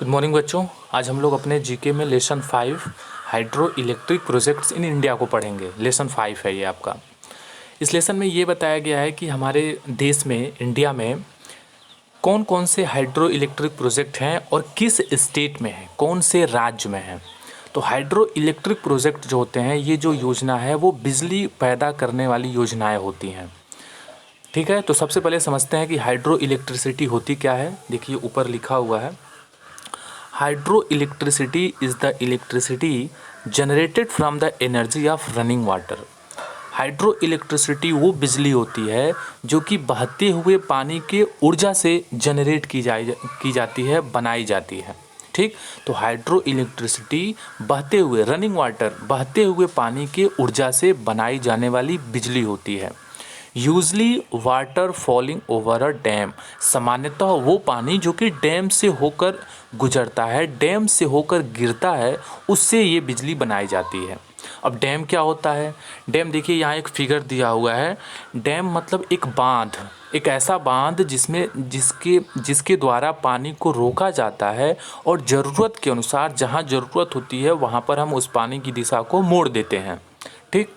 Good morning बच्चों। आज हम लोग अपने जीके में lesson 5 hydro electric projects in India को पढ़ेंगे। लेसन 5 है ये आपका। इस लेसन में ये बताया गया है कि हमारे देश में, इंडिया में कौन कौन से हाइड्रो इलेक्ट्रिक प्रोजेक्ट हैं और किस स्टेट में हैं, कौन से राज्य में हैं। तो हाइड्रो इलेक्ट्रिक प्रोजेक्ट जो होते हैं, ये जो योजना है वो बिजली पैदा करने वाली योजनाएँ होती हैं। ठीक है, तो सबसे पहले समझते हैं कि हाइड्रो इलेक्ट्रिसिटी होती क्या है। देखिए ऊपर लिखा हुआ है, hydro electricity is the electricity generated from the energy of running water. Hydro electricity वो बिजली होती है जो कि बहते हुए पानी के ऊर्जा से जनरेट की जाती है, बनाई जाती है। ठीक, तो हाइड्रो इलेक्ट्रिसिटी बहते हुए, रनिंग वाटर, बहते हुए पानी के ऊर्जा से बनाई जाने वाली बिजली होती है। Usually water falling over a dam, सामान्यतः वो पानी जो कि डैम से होकर गुजरता है, डैम से होकर गिरता है, उससे ये बिजली बनाई जाती है। अब डैम क्या होता है? डैम देखिए यहाँ एक फिगर दिया हुआ है। डैम मतलब एक बांध, एक ऐसा बांध जिसके द्वारा पानी को रोका जाता है और ज़रूरत के अनुसार जहाँ ज़रूरत होती है वहाँ पर हम उस पानी की दिशा को मोड़ देते हैं। ठीक,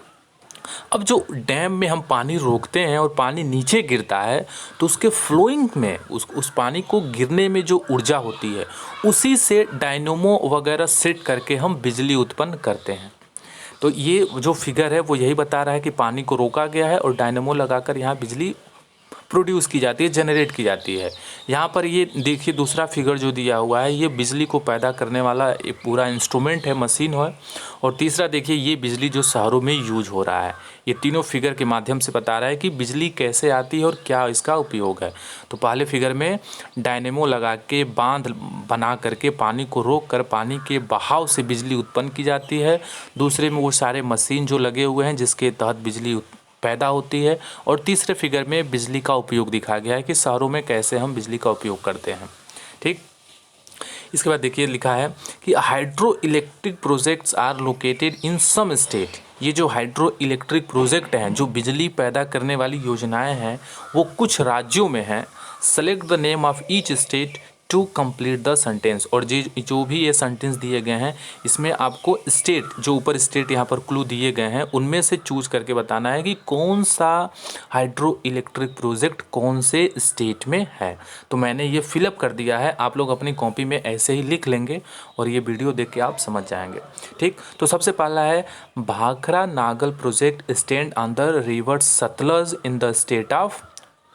अब जो डैम में हम पानी रोकते हैं और पानी नीचे गिरता है, तो उसके फ्लोइंग में, उस पानी को गिरने में जो ऊर्जा होती है, उसी से डायनेमो वगैरह सेट करके हम बिजली उत्पन्न करते हैं। तो ये जो फिगर है वो यही बता रहा है कि पानी को रोका गया है और डायनेमो लगाकर यहाँ बिजली प्रोड्यूस की जाती है, जनरेट की जाती है। यहाँ पर ये देखिए दूसरा फिगर जो दिया हुआ है, ये बिजली को पैदा करने वाला एक पूरा इंस्ट्रूमेंट है, मशीन है। और तीसरा देखिए ये बिजली जो शहरों में यूज हो रहा है। ये तीनों फिगर के माध्यम से बता रहा है कि बिजली कैसे आती है और क्या इसका उपयोग है। तो पहले फिगर में डायनेमो लगा के, बांध बना करके पानी को रोक कर पानी के बहाव से बिजली उत्पन्न की जाती है। दूसरे में वो सारे मशीन जो लगे हुए हैं जिसके तहत बिजली पैदा होती है। और तीसरे फिगर में बिजली का उपयोग दिखाया गया है कि शहरों में कैसे हम बिजली का उपयोग करते हैं। ठीक, इसके बाद देखिए लिखा है कि hydro electric projects are located in some state. ये जो हाइड्रो इलेक्ट्रिक प्रोजेक्ट हैं, जो बिजली पैदा करने वाली योजनाएं हैं, वो कुछ राज्यों में हैं। Select the name of each state to complete the sentence. और जो भी ये सेंटेंस दिए गए हैं, इसमें आपको स्टेट, जो ऊपर स्टेट यहाँ पर क्लू दिए गए हैं, उनमें से चूज करके बताना है कि कौन सा हाइड्रो इलेक्ट्रिक प्रोजेक्ट कौन से स्टेट में है। तो मैंने ये फिलअप कर दिया है, आप लोग अपनी कॉपी में ऐसे ही लिख लेंगे और ये वीडियो देख के आप समझ जाएंगे। ठीक, तो सबसे पहला है Bhakra Nangal project stand on the river Sutlej in the state of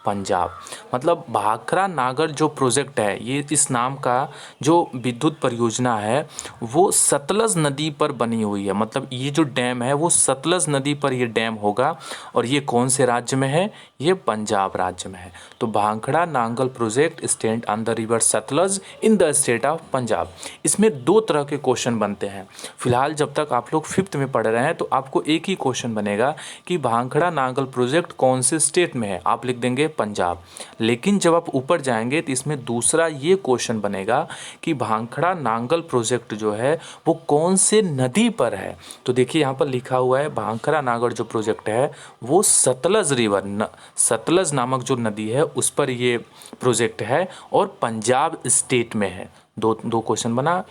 Punjab. मतलब भाखड़ा नागर जो प्रोजेक्ट है, ये इस नाम का जो विद्युत परियोजना है वो सतलज नदी पर बनी हुई है। मतलब ये जो डैम है वो सतलज नदी पर ये डैम होगा। और ये कौन से राज्य में है? ये पंजाब राज्य में है। तो Bhakra Nangal project stand on the river Sutlej in the state of Punjab. इसमें दो तरह के क्वेश्चन बनते हैं। फिलहाल जब तक आप लोग 5th में पढ़ रहे हैं तो आपको एक ही क्वेश्चन बनेगा कि भाखड़ा नांगल प्रोजेक्ट कौन से स्टेट में है, आप लिख देंगे पंजाब। लेकिन जब आप ऊपर जाएंगे तो इसमें दूसरा ये क्वेश्चन बनेगा कि भाखड़ा नांगल प्रोजेक्ट जो है वो कौन से नदी पर है। तो देखिए यहाँ पर लिखा हुआ है भाखड़ा नांगल जो प्रोजेक्ट है वो सतलज रिवर, सतलज नामक जो नदी है उस पर ये प्रोजेक्ट है और पंजाब स्टेट में है। दो क्वेश्चन बना।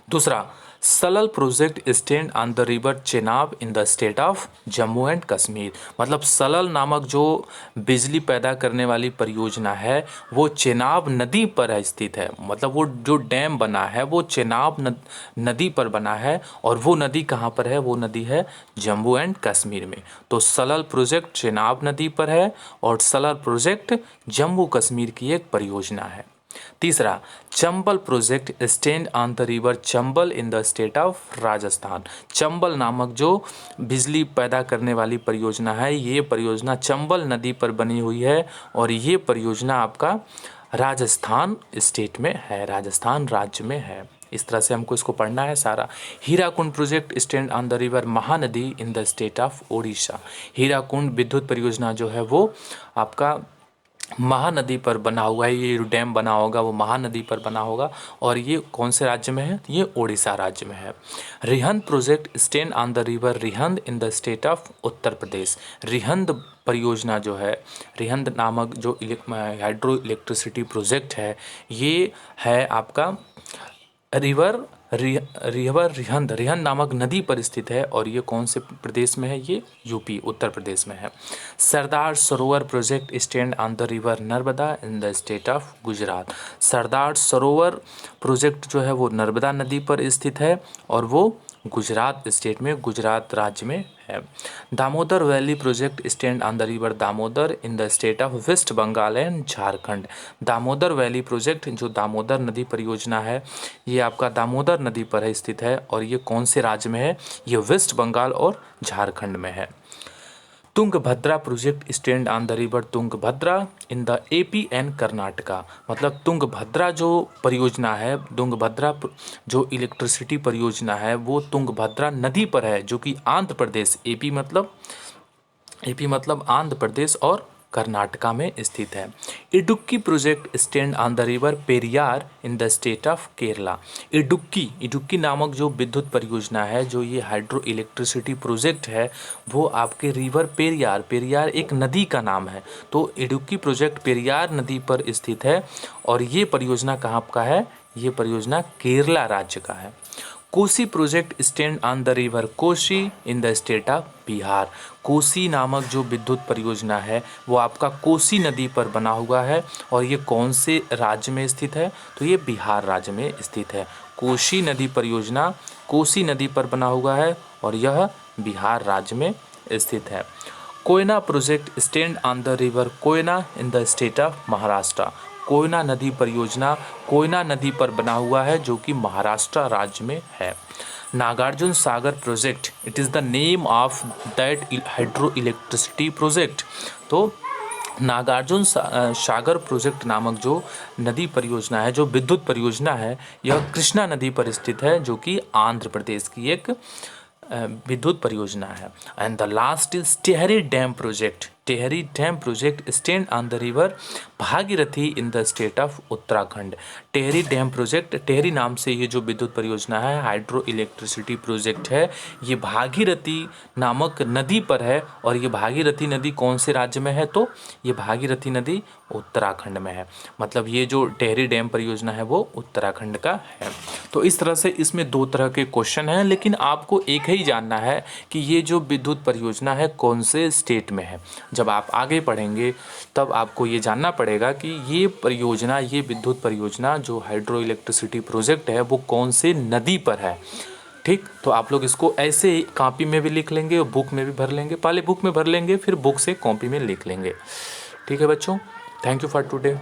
दूसरा, Salal project stand on the river Chenab in the state of Jammu and Kashmir. मतलब सलल नामक जो बिजली पैदा करने वाली परियोजना है वो चेनाब नदी पर है, स्थित है। मतलब वो जो डैम बना है वो चेनाब नदी पर बना है। और वो नदी कहाँ पर है? वो नदी है जम्मू एंड कश्मीर में। तो सलल प्रोजेक्ट चेनाब नदी पर है और सलल प्रोजेक्ट जम्मू कश्मीर की एक परियोजना है। तीसरा, Chambal project stand on the river Chambal in the state of Rajasthan. Chambal नामक जो बिजली पैदा करने वाली परियोजना है, ये परियोजना चंबल नदी पर बनी हुई है और ये परियोजना आपका राजस्थान स्टेट में है, राजस्थान राज्य में है। इस तरह से हमको इसको पढ़ना है सारा। Hirakud project stand on the river Mahanadi in the state of Odisha. Hirakud विद्युत परियोजना जो है वो आपका महानदी पर बना हुआ है। ये डैम बना होगा वो महानदी पर बना होगा और ये कौन से राज्य में है? ये उड़ीसा राज्य में है। Rihand project stand on the river Rihand in the state of Uttar Pradesh. Rihand परियोजना जो है, रिहंद नामक जो हाइड्रो इलेक्ट्रिसिटी प्रोजेक्ट है, ये है आपका रिवर रिहंद नामक नदी पर स्थित है और ये कौन से प्रदेश में है? ये यूपी उत्तर प्रदेश में है। Sardar Sarovar project stand on the river Narmada in the state of Gujarat. Sardar Sarovar project जो है वो नर्मदा नदी पर स्थित है और वो गुजरात स्टेट में, गुजरात राज्य में है। Damodar valley project stand on the river Damodar in the state of West Bengal and Jharkhand. Damodar valley project जो दामोदर नदी परियोजना है, ये आपका दामोदर नदी पर है स्थित है और ये कौन से राज्य में है? ये वेस्ट बंगाल और झारखंड में है। Tungabhadra project stand on the river Tungabhadra in the AP and Karnataka. मतलब तुंगभद्रा जो परियोजना है, तुंगभद्रा जो इलेक्ट्रिसिटी परियोजना है वो तुंगभद्रा नदी पर है जो कि आंध्र प्रदेश, एपी मतलब आंध्र प्रदेश और कर्नाटका में स्थित है। Idukki project stand on the river Periyar in the state of Kerala. Idukki नामक जो विद्युत परियोजना है, जो ये हाइड्रो इलेक्ट्रिसिटी प्रोजेक्ट है, वो आपके रिवर पेरियार एक नदी का नाम है। तो इडुक्की प्रोजेक्ट पेरियार नदी पर स्थित है और ये परियोजना कहाँ का है? ये परियोजना केरला राज्य का है। Kosi project stand on the river Kosi in the state of Bihar. Kosi नामक जो विद्युत परियोजना है वो आपका कोसी नदी पर बना हुआ है और ये कौन से राज्य में स्थित है? तो ये बिहार राज्य में स्थित है। कोसी नदी परियोजना कोसी नदी पर बना हुआ है और यह बिहार राज्य में स्थित है। Koyna project stand on the river Koyna in the state of Maharashtra. Koyna नदी परियोजना कोयना नदी पर बना हुआ है जो कि महाराष्ट्र राज्य में है। Nagarjuna Sagar project, it is the name of that hydro electricity project. तो नागार्जुन सागर प्रोजेक्ट नामक जो नदी परियोजना है, जो विद्युत परियोजना है, यह कृष्णा नदी पर स्थित है जो कि आंध्र प्रदेश की एक विद्युत परियोजना है। And the last is Tehri dam project stand on the river Bhagirathi in the state of Uttarakhand. Tehri dam project, Tehri नाम से ये जो विद्युत परियोजना है, हाइड्रो इलेक्ट्रिसिटी प्रोजेक्ट है, ये भागीरथी नामक नदी पर है और ये भागीरथी नदी कौन से राज्य में है? तो ये भागीरथी नदी उत्तराखंड में है। मतलब ये जो टेहरी डैम परियोजना है वो उत्तराखंड का है। तो इस तरह से इसमें दो तरह के क्वेश्चन हैं, लेकिन आपको एक ही जानना है कि ये जो विद्युत परियोजना है कौन से स्टेट में है। जब आप आगे पढ़ेंगे तब आपको ये जानना पड़ेगा कि ये परियोजना, ये विद्युत परियोजना जो हाइड्रो इलेक्ट्रिसिटी प्रोजेक्ट है वो कौन से नदी पर है। ठीक, तो आप लोग इसको ऐसे ही कॉपी में भी लिख लेंगे और बुक में भी भर लेंगे। पहले बुक में भर लेंगे फिर बुक से कॉपी में लिख लेंगे। ठीक है बच्चों, थैंक यू फॉर टुडे।